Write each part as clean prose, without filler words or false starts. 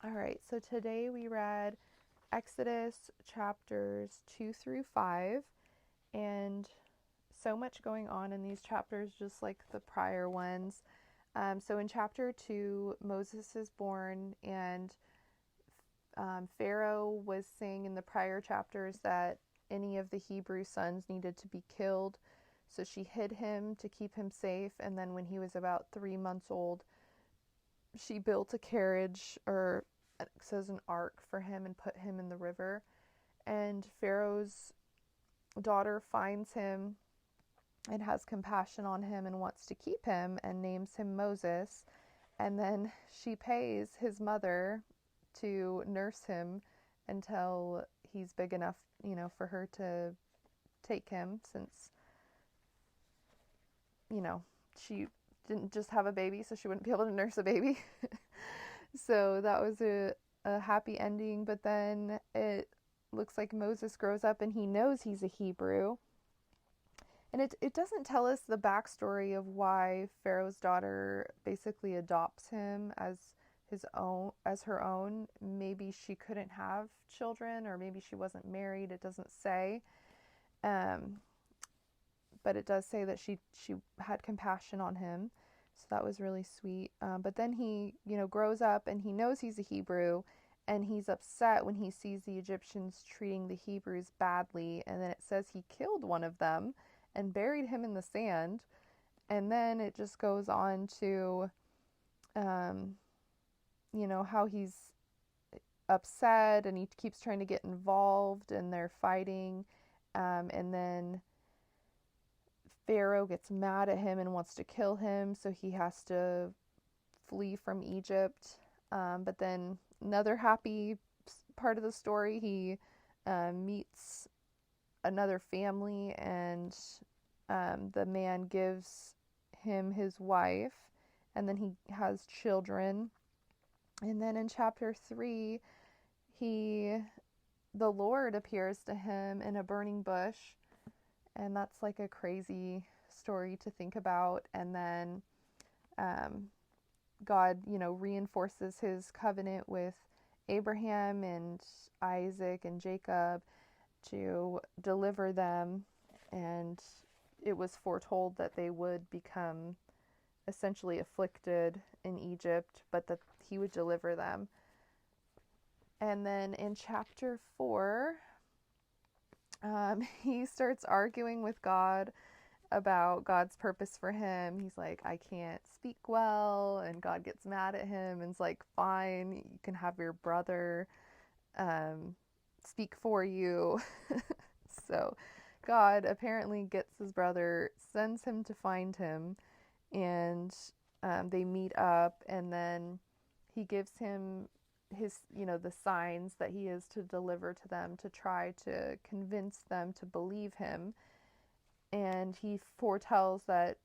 All right, so today we read Exodus chapters 2 through 5, and so much going on in these chapters, just like the prior ones. So in chapter 2, Moses is born, and Pharaoh was saying in the prior chapters that any of the Hebrew sons needed to be killed. So she hid him to keep him safe, and then when he was about 3 months old, she built a carriage, or it says an ark, for him and put him in the river. And Pharaoh's daughter finds him and has compassion on him and wants to keep him and names him Moses. And then she pays his mother to nurse him until he's big enough, for her to take him, since, she didn't just have a baby, so she wouldn't be able to nurse a baby. So that was a happy ending. But then it looks like Moses grows up and he knows he's a Hebrew. And it doesn't tell us the backstory of why Pharaoh's daughter basically adopts him as her own. Maybe she couldn't have children, or maybe she wasn't married. It doesn't say. Um, but it does say that she had compassion on him. So that was really sweet. But then he, grows up and he knows he's a Hebrew, and he's upset when he sees the Egyptians treating the Hebrews badly. And then it says he killed one of them and buried him in the sand. And then it just goes on to, how he's upset and he keeps trying to get involved and they're fighting. And then Pharaoh gets mad at him and wants to kill him, so he has to flee from Egypt. But then another happy part of the story, he meets another family, and the man gives him his wife, and then he has children. And then in chapter 3, the Lord appears to him in a burning bush, and that's like a crazy story to think about. And then God, reinforces his covenant with Abraham and Isaac and Jacob to deliver them. And it was foretold that they would become essentially afflicted in Egypt, but that he would deliver them. And then in chapter 4, he starts arguing with God about God's purpose for him. He's like, I can't speak well, and God gets mad at him and's like, fine, you can have your brother speak for you. So God apparently gets his brother, sends him to find him, and they meet up, and then he gives him the signs that he is to deliver to them to try to convince them to believe him. And he foretells that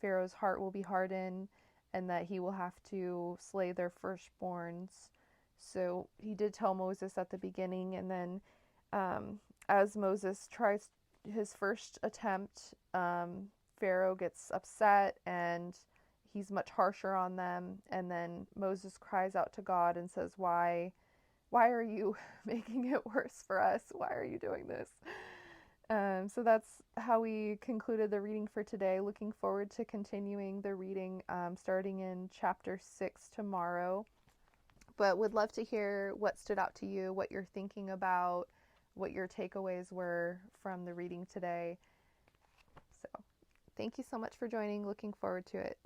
Pharaoh's heart will be hardened and that he will have to slay their firstborns. So he did tell Moses at the beginning, and then as Moses tries his first attempt, Pharaoh gets upset and he's much harsher on them. And then Moses cries out to God and says, why are you making it worse for us? Why are you doing this? So that's how we concluded the reading for today. Looking forward to continuing the reading, starting in chapter 6 tomorrow. But would love to hear what stood out to you, what you're thinking about, what your takeaways were from the reading today. So thank you so much for joining. Looking forward to it.